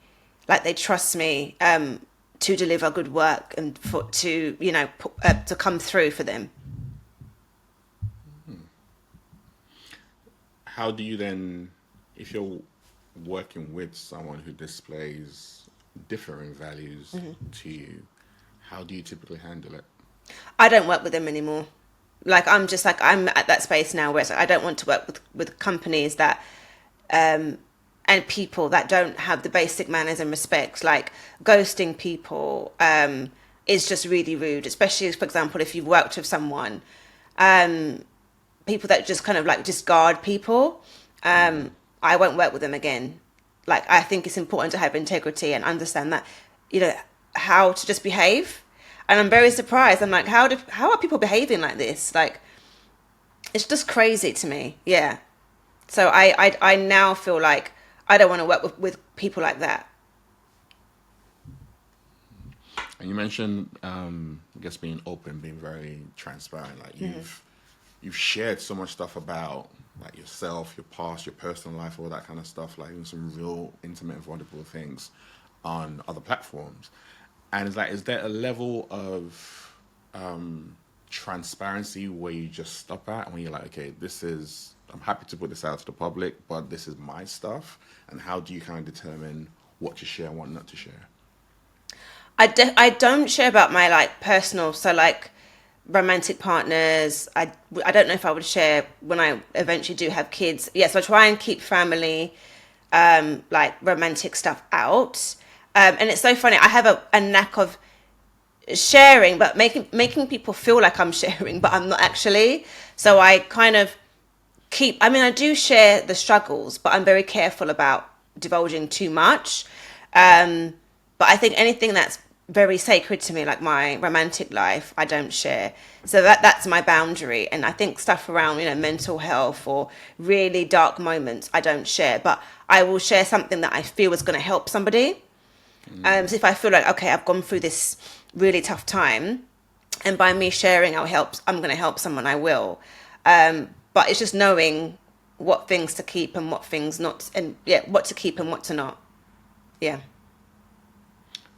like they trust me to deliver good work and to come through for them. How do you then, if you're working with someone who displays differing values to you, how do you typically handle it? I don't work with them anymore. Like, I'm at that space now where it's like, I don't want to work with companies that and people that don't have the basic manners and respect. Like, ghosting people is just really rude, especially, for example, if you've worked with someone. People that just kind of like discard people, I won't work with them again. Like, I think it's important to have integrity and understand that, how to just behave. And I'm very surprised. I'm like, how are people behaving like this? Like, it's just crazy to me. Yeah. So I now feel like I don't want to work with people like that. And you mentioned, I guess, being open, being very transparent. Like, you've shared so much stuff about like yourself, your past, your personal life, all that kind of stuff, like even some real intimate and vulnerable things on other platforms. And it's like, is there a level of transparency where you just stop at and when you're like, okay, I'm happy to put this out to the public, but this is my stuff? And how do you kind of determine what to share and what not to share? I don't share about my like personal, so like romantic partners. I don't know if I would share when I eventually do have kids. Yes, I try and keep family, like romantic stuff out. And it's so funny. I have a knack of sharing, but making people feel like I'm sharing, but I'm not actually. So I kind of I do share the struggles, but I'm very careful about divulging too much. But I think anything that's very sacred to me, like my romantic life, I don't share. So that's my boundary. And I think stuff around, mental health or really dark moments, I don't share. But I will share something that I feel is going to help somebody. So if I feel like, okay, I've gone through this really tough time, and by me sharing, I'm going to help someone, I will. But it's just knowing what things to keep and what things not, and what to keep and what to not. Yeah.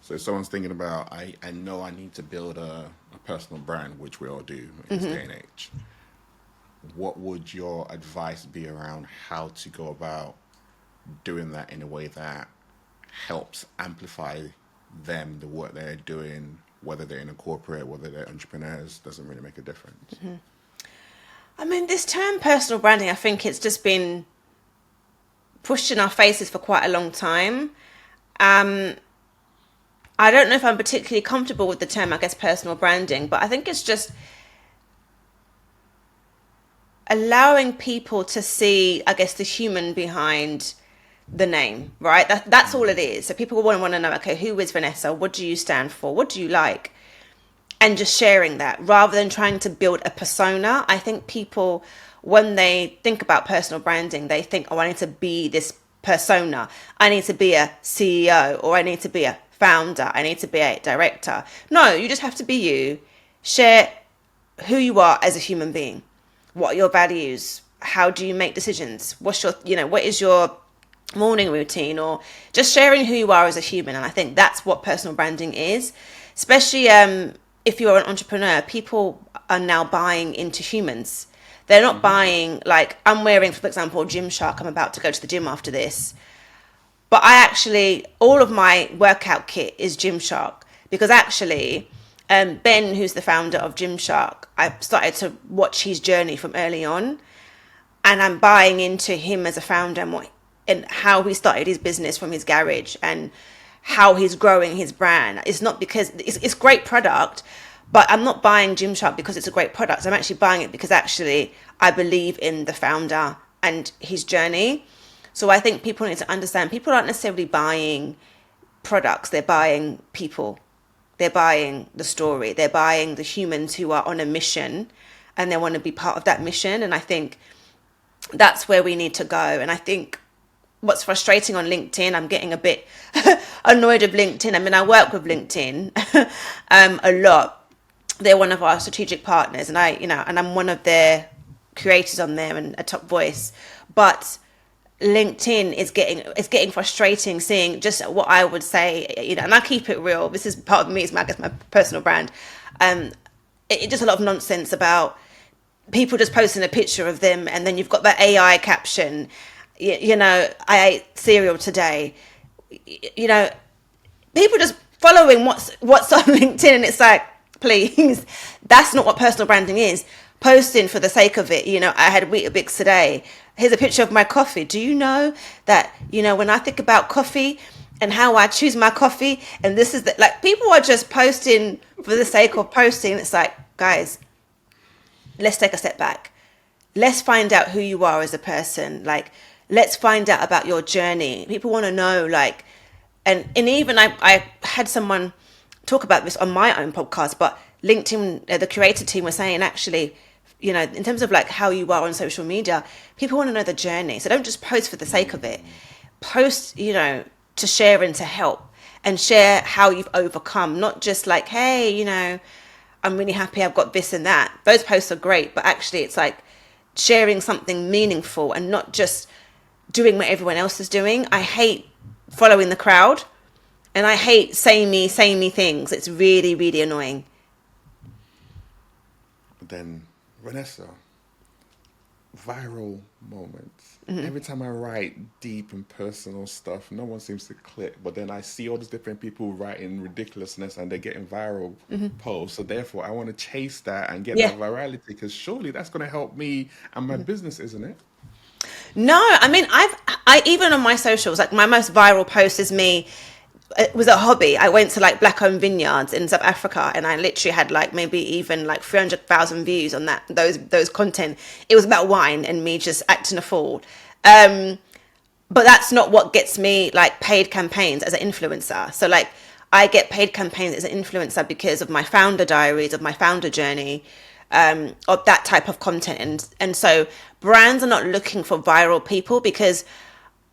So if someone's thinking about, I know I need to build a personal brand, which we all do in this day and age, what would your advice be around how to go about doing that in a way that helps amplify them, the work they're doing, whether they're in a corporate, whether they're entrepreneurs, doesn't really make a difference? I mean, this term personal branding, I think it's just been pushed in our faces for quite a long time. I don't know if I'm particularly comfortable with the term, I guess, personal branding, but I think it's just allowing people to see, I guess, the human behind the name, right? That's all it is. So people want to know, okay, who is Vanessa? What do you stand for? What do you like? And just sharing that rather than trying to build a persona. I think people, when they think about personal branding, they think, oh, I need to be this persona. I need to be a CEO, or I need to be a founder. I need to be a director. No, you just have to be you. Share who you are as a human being. What are your values? How do you make decisions? What's your, what is your morning routine? Or just sharing who you are as a human. And I think that's what personal branding is, especially if you're an entrepreneur. People are now buying into humans. They're not buying, like, I'm wearing, for example, Gymshark. I'm about to go to the gym after this. But all of my workout kit is Gymshark, because actually, Ben, who's the founder of Gymshark, I started to watch his journey from early on, and I'm buying into him as a founder and how he started his business from his garage and how he's growing his brand. It's not because it's great product, but I'm not buying Gymshark because it's a great product. I'm actually buying it because actually I believe in the founder and his journey. So I think people need to understand, people aren't necessarily buying products, they're buying people. They're buying the story. They're buying the humans who are on a mission and they want to be part of that mission. And I think that's where we need to go. And I think what's frustrating on LinkedIn, I'm getting a bit annoyed with LinkedIn. I mean, I work with LinkedIn a lot. They're one of our strategic partners, and I'm one of their creators on there and a top voice. But LinkedIn is getting frustrating seeing just what I would say, and I keep it real. This is part of me, it's my personal brand. It's just a lot of nonsense about people just posting a picture of them, and then you've got that AI caption, I ate cereal today. People just following what's on LinkedIn, and it's like, please, that's not what personal branding is. Posting for the sake of it. I had Weetabix today. Here's a picture of my coffee. Do you know that, when I think about coffee and how I choose my coffee, and this is like, people are just posting for the sake of posting. It's like, guys, let's take a step back. Let's find out who you are as a person. Like, let's find out about your journey. People want to know, like, and even I had someone talk about this on my own podcast, but LinkedIn, the creator team was saying, actually, in terms of like how you are on social media, people want to know the journey. So don't just post for the sake of it. Post, to share and to help, and share how you've overcome, not just like, hey, I'm really happy I've got this and that. Those posts are great, but actually it's like sharing something meaningful and not just doing what everyone else is doing. I hate following the crowd, and I hate samey things. It's really, really annoying. Then, Vanessa, viral moments. Every time I write deep and personal stuff, no one seems to click. But then I see all these different people writing ridiculousness and they're getting viral posts. So therefore, I want to chase that and get that virality, because surely that's going to help me and my business, isn't it? No, I mean, I even on my socials, like my most viral post is me. It was a hobby. I went to like black-owned vineyards in South Africa, and I literally had like maybe even like 300,000 views on those content. It was about wine and me just acting a fool. But that's not what gets me like paid campaigns as an influencer. So like I get paid campaigns as an influencer because of my founder diaries, of my founder journey, of that type of content. And so brands are not looking for viral people, because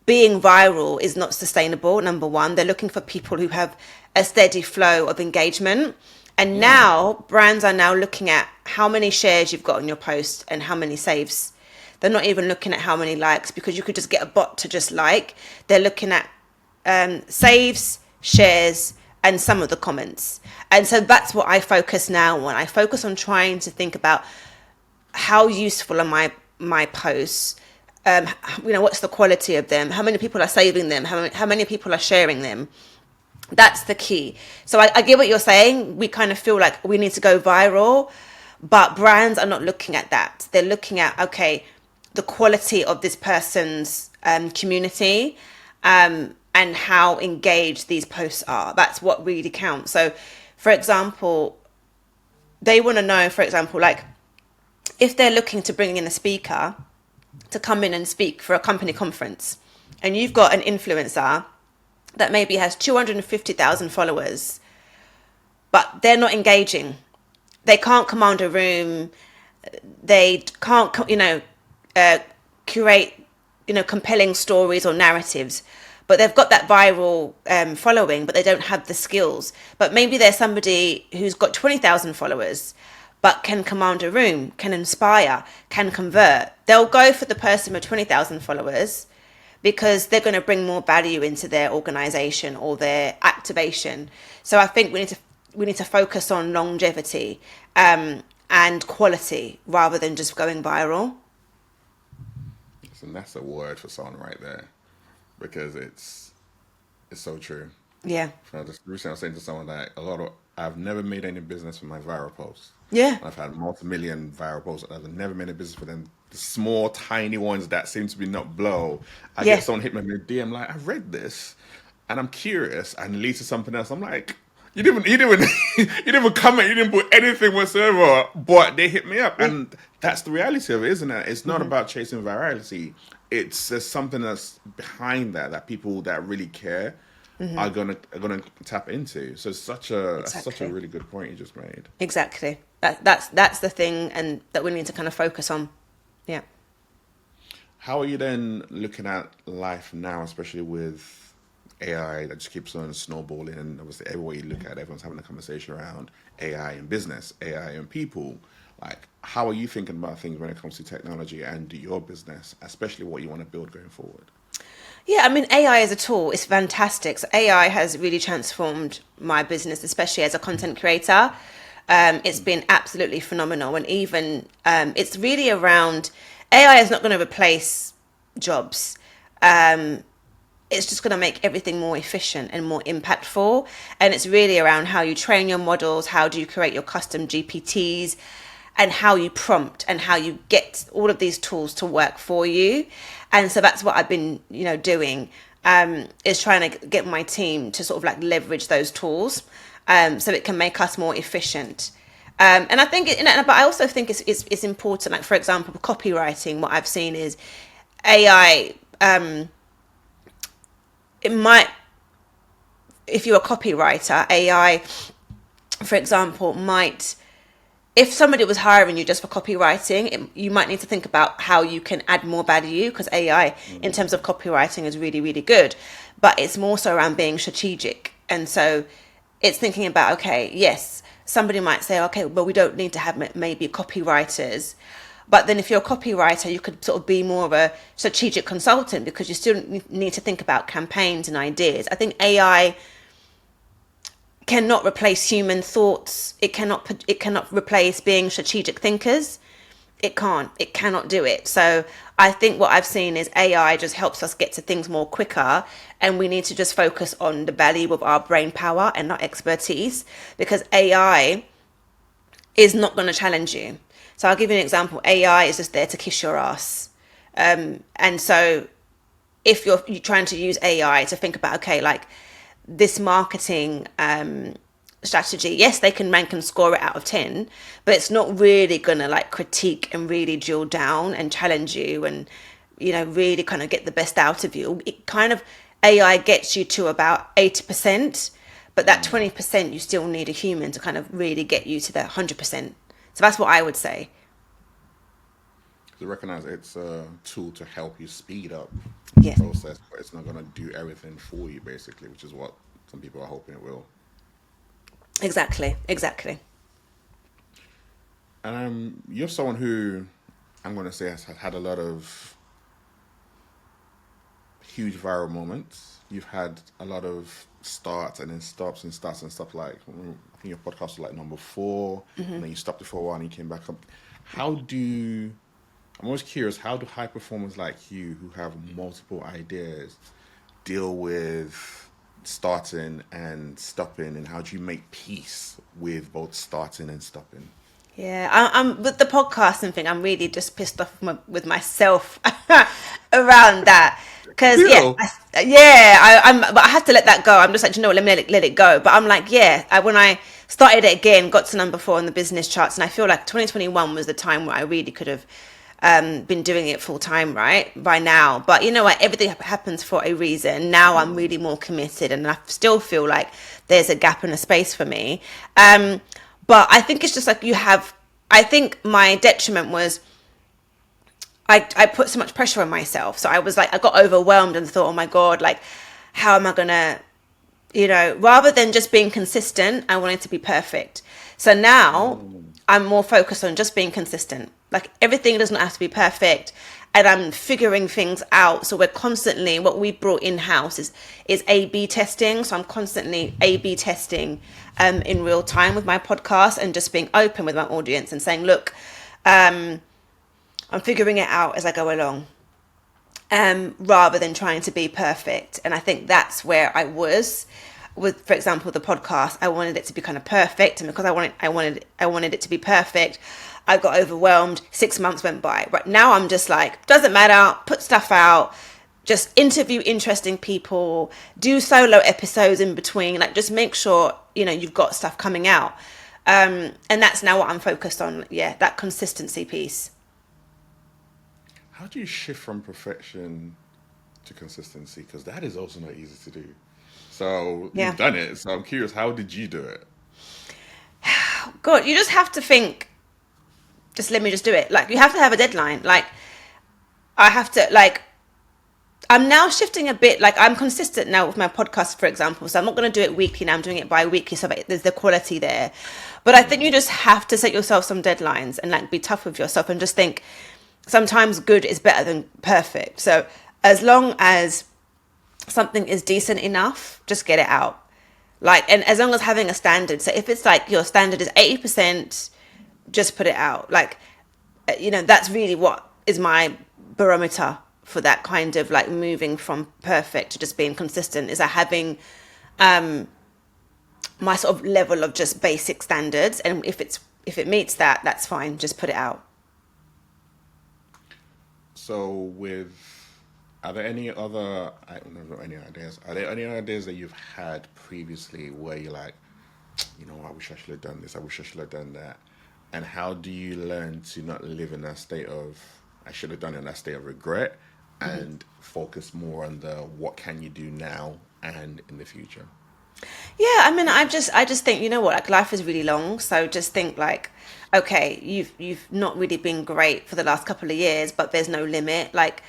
being viral is not sustainable. Number one, they're looking for people who have a steady flow of engagement. And now brands are now looking at how many shares you've got on your post and how many saves. They're not even looking at how many likes, because you could just get a bot to just like. They're looking at saves, shares, and some of the comments. And so that's what I focus now on. I focus on trying to think about how useful are my posts. What's the quality of them? How many people are saving them? How many people are sharing them? That's the key. So I get what you're saying. We kind of feel like we need to go viral, but brands are not looking at that. They're looking at, okay, the quality of this person's community, and how engaged these posts are. That's what really counts. So, for example, they want to know, for example, like if they're looking to bring in a speaker to come in and speak for a company conference, and you've got an influencer that maybe has 250,000 followers, but they're not engaging. They can't command a room. They can't, curate, compelling stories or narratives. But they've got that viral following, but they don't have the skills. But maybe there's somebody who's got 20,000 followers, but can command a room, can inspire, can convert. They'll go for the person with 20,000 followers because they're going to bring more value into their organization or their activation. So I think we need to focus on longevity and quality rather than just going viral. And that's a word for someone right there, because it's so true. Yeah. So just recently I was saying to someone that I've never made any business from my viral posts. Yeah. I've had multi-million viral posts. I've never made a business for them. The small, tiny ones that seem to be not blow. I Yeah. get someone hit me in the DM like, I read this, and I'm curious, and it leads to something else. I'm like, you didn't you didn't even comment, you didn't put anything whatsoever, but they hit me up, and that's the reality of it, isn't it? It's not about chasing virality. There's something that's behind that people that really care are gonna tap into. So it's such a really good point you just made. Exactly. That's the thing, and that we need to kind of focus on. Yeah. How are you then looking at life now, especially with AI that just keeps on snowballing, and obviously everywhere you look at, everyone's having a conversation around AI in business, AI in people. Like, how are you thinking about things when it comes to technology and your business, especially what you want to build going forward? Yeah, I mean, AI as a tool is fantastic. So AI has really transformed my business, especially as a content creator. It's been absolutely phenomenal. And even it's really around, AI is not going to replace jobs. It's just going to make everything more efficient and more impactful. And it's really around how you train your models, how do you create your custom GPTs, and how you prompt and how you get all of these tools to work for you. And so that's what I've been, doing, is trying to get my team to sort of like leverage those tools, so it can make us more efficient. And I think, but I also think it's important. Like, for example, copywriting, what I've seen is AI, it might, if you're a copywriter, AI, for example, might, if somebody was hiring you just for copywriting, you might need to think about how you can add more value, because AI in terms of copywriting is really, really good, but it's more so around being strategic. And so it's thinking about, okay, yes, somebody might say, okay, well, we don't need to have maybe copywriters. But then if you're a copywriter, you could sort of be more of a strategic consultant, because you still need to think about campaigns and ideas. I think AI cannot replace human thoughts. It cannot replace being strategic thinkers. It cannot do it. So I think what I've seen is AI just helps us get to things more quicker, and we need to just focus on the value of our brain power and our expertise, because AI is not going to challenge you. So I'll give you an example. AI is just there to kiss your ass. And so if you're trying to use AI to think about, okay, like this marketing strategy, yes, they can rank and score it out of 10, but it's not really going to like critique and really drill down and challenge you and, really kind of get the best out of you. It kind of, AI gets you to about 80%, but that 20%, you still need a human to kind of really get you to that 100%. So that's what I would say. To recognize it's a tool to help you speed up Yes. the process, but it's not going to do everything for you, basically, which is what some people are hoping it will. Exactly. You're someone who, I'm going to say, has had a lot of huge viral moments. You've had a lot of starts and then stops and starts and stuff. Like, I think your podcast was like number 4, and then you stopped it for a while and you came back up. I'm always curious, how do high performers like you, who have multiple ideas, deal with starting and stopping, and how do you make peace with both starting and stopping? Yeah, I'm with the podcasting thing. I'm really just pissed off with myself around that, because Deal. but I have to let that go. I'm just like, let me let it go. But I'm like, when I started it again, got to number 4 on the business charts, and I feel like 2021 was the time where I really could have been doing it full time, right, by now. But you know what? Everything happens for a reason. Now I'm really more committed, and I still feel like there's a gap and a space for me. But I think it's just like I think my detriment was I put so much pressure on myself. So I was like, I got overwhelmed and thought, oh my God, like, how am I going to, rather than just being consistent, I wanted to be perfect. So now I'm more focused on just being consistent. Like everything doesn't have to be perfect. And I'm figuring things out. So we're constantly, what we brought in-house is A/B testing. So I'm constantly A/B testing in real time with my podcast and just being open with my audience and saying, look, I'm figuring it out as I go along, rather than trying to be perfect. And I think that's where I was with, for example, the podcast. I wanted it to be kind of perfect, and because I wanted it to be perfect, I got overwhelmed. 6 months went by. Right now, I'm just like, doesn't matter. Put stuff out. Just interview interesting people. Do solo episodes in between. Like, just make sure you've got stuff coming out. And that's now what I'm focused on. Yeah, that consistency piece. How do you shift from perfection to consistency? Because that is also not easy to do. So you've done it. So I'm curious, how did you do it? God, you just have to think, just let me just do it. Like, you have to have a deadline. Like, I have to, like, I'm now shifting a bit. Like, I'm consistent now with my podcast, for example. So I'm not going to do it weekly now. I'm doing it bi-weekly. So there's the quality there. But I think you just have to set yourself some deadlines and like be tough with yourself and just think, sometimes good is better than perfect. So as long as something is decent enough, just get it out. Like, and as long as having a standard. So if it's like your standard is 80%, just put it out. Like, that's really what is my barometer for that kind of like moving from perfect to just being consistent, is that having my sort of level of just basic standards. And if it meets that, that's fine. Just put it out. So are there any other, I don't know, any ideas? Are there any ideas that you've had previously where you're like, I wish I should have done this, I wish I should have done that? And how do you learn to not live in that state of, I should have done it, in that state of regret, and focus more on the what can you do now and in the future? Yeah, I mean, I just think, like, life is really long. So just think like, okay, you've not really been great for the last couple of years, but there's no limit. Like,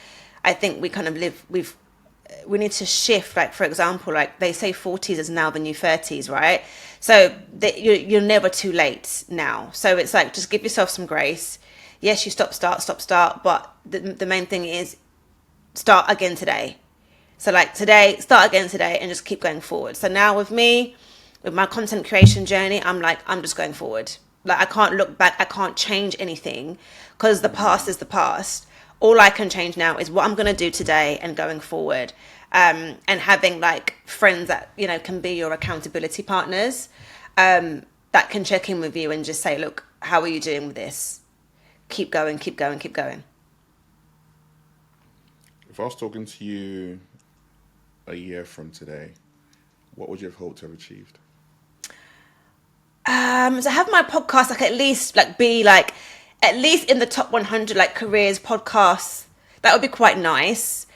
I think we kind of we need to shift. Like, for example, like they say 40s is now the new 30s, right? So you're never too late now. So it's like, just give yourself some grace. Yes, you stop, start. But the main thing is start again today. So like today, start again today and just keep going forward. So now with me, with my content creation journey, I'm just going forward. Like, I can't look back. I can't change anything because the past is the past. All I can change now is what I'm going to do today and going forward. And having like friends that, can be your accountability partners, that can check in with you and just say, look, how are you doing with this? Keep going, keep going, keep going. If I was talking to you a year from today, what would you have hoped to have achieved? So have my podcast like at least like be like at least in the top 100 like careers podcasts. That would be quite nice.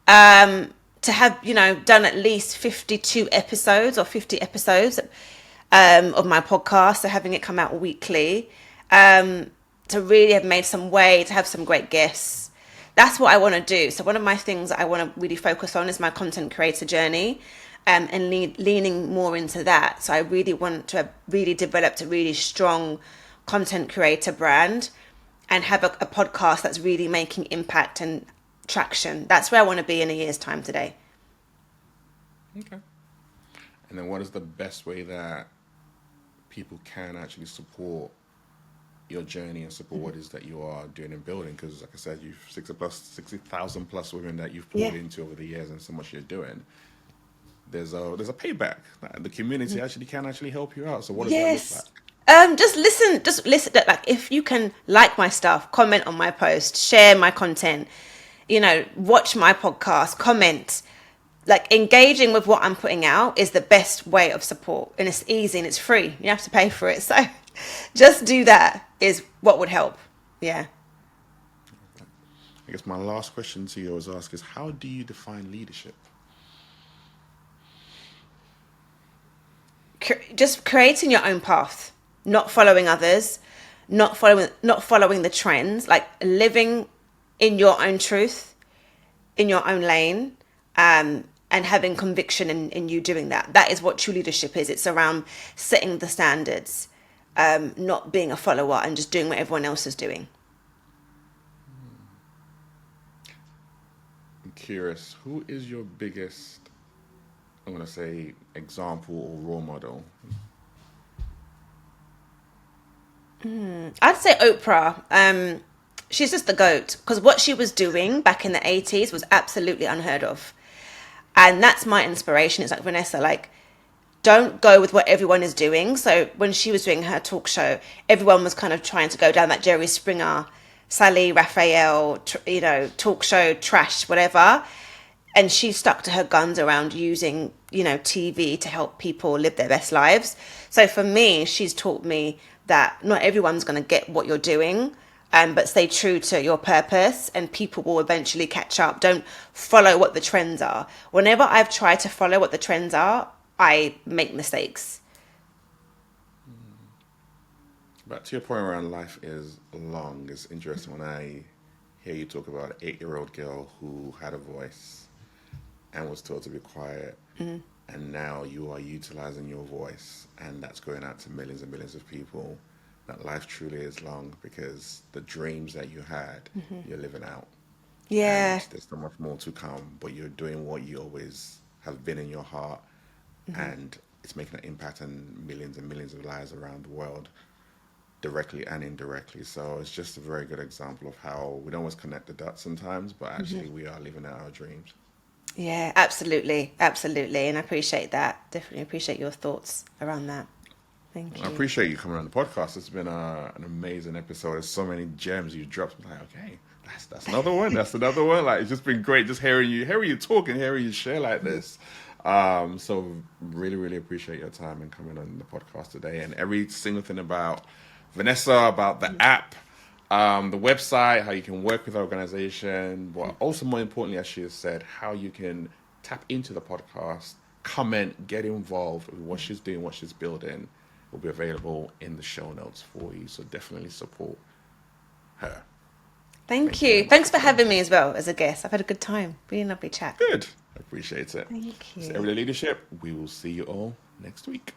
To have done at least 52 episodes or 50 episodes of my podcast. So having it come out weekly. To really have made some way, to have some great guests. That's what I want to do. So one of my things that I want to really focus on is my content creator journey, and leaning more into that. So I really want to have really developed a really strong content creator brand and have a podcast that's really making impact and traction. That's where I want to be in a year's time today. Okay. And then what is the best way that people can actually support your journey and support what it is that you are doing and building? Because like I said, you've 60,000 plus women that you've poured into over the years, and so much you're doing. There's a payback. The community actually can help you out. So what does that look like? Just listen. Like, if you can like my stuff, comment on my post, share my content, watch my podcast, comment. Like, engaging with what I'm putting out is the best way of support, and it's easy and it's free. You have to pay for it. So just do that is what would help. Yeah. I guess my last question to you I was ask is, how do you define leadership? Just creating your own path, not following others, not following the trends, like living in your own truth, in your own lane, and having conviction in you doing that. That is what true leadership is. It's around setting the standards, not being a follower and just doing what everyone else is doing. I'm curious, who is your biggest, I'm going to say, example or role model? I'd say Oprah. She's just the GOAT, because what she was doing back in the 80s was absolutely unheard of. And that's my inspiration. It's like, Vanessa, like, don't go with what everyone is doing. So when she was doing her talk show, everyone was kind of trying to go down that Jerry Springer, Sally Raphael, talk show trash, whatever. And she stuck to her guns around using, TV to help people live their best lives. So for me, she's taught me that not everyone's going to get what you're doing, but stay true to your purpose and people will eventually catch up. Don't follow what the trends are. Whenever I've tried to follow what the trends are, I make mistakes. But to your point around life is long, it's interesting when I hear you talk about an 8-year-old girl who had a voice and was told to be quiet. And now you are utilizing your voice, and that's going out to millions and millions of people. That life truly is long, because the dreams that you had, you're living out. Yeah. And there's so much more to come, but you're doing what you always have been in your heart, and it's making an impact on millions and millions of lives around the world, directly and indirectly. So it's just a very good example of how we don't always connect the dots sometimes, but actually we are living out our dreams. Yeah, absolutely. Absolutely. And I appreciate that. Definitely appreciate your thoughts around that. Thank I you. appreciate you coming on the podcast. It's been an amazing episode. There's so many gems you dropped. I'm like, okay, that's another one. That's another one. Like, it's just been great just hearing you talk and hearing you share like this. So really, really appreciate your time and coming on the podcast today, and every single thing about Vanessa, about the app, the website, how you can work with the organization, but also more importantly, as she has said, how you can tap into the podcast, comment, get involved with what she's doing, what she's building, will be available in the show notes for you. So definitely support her. Thank you. Thanks for having me as well as a guest. I've had a good time. Really lovely chat. Good. Appreciate it. Thank you. So Everyday Leadership, we will see you all next week.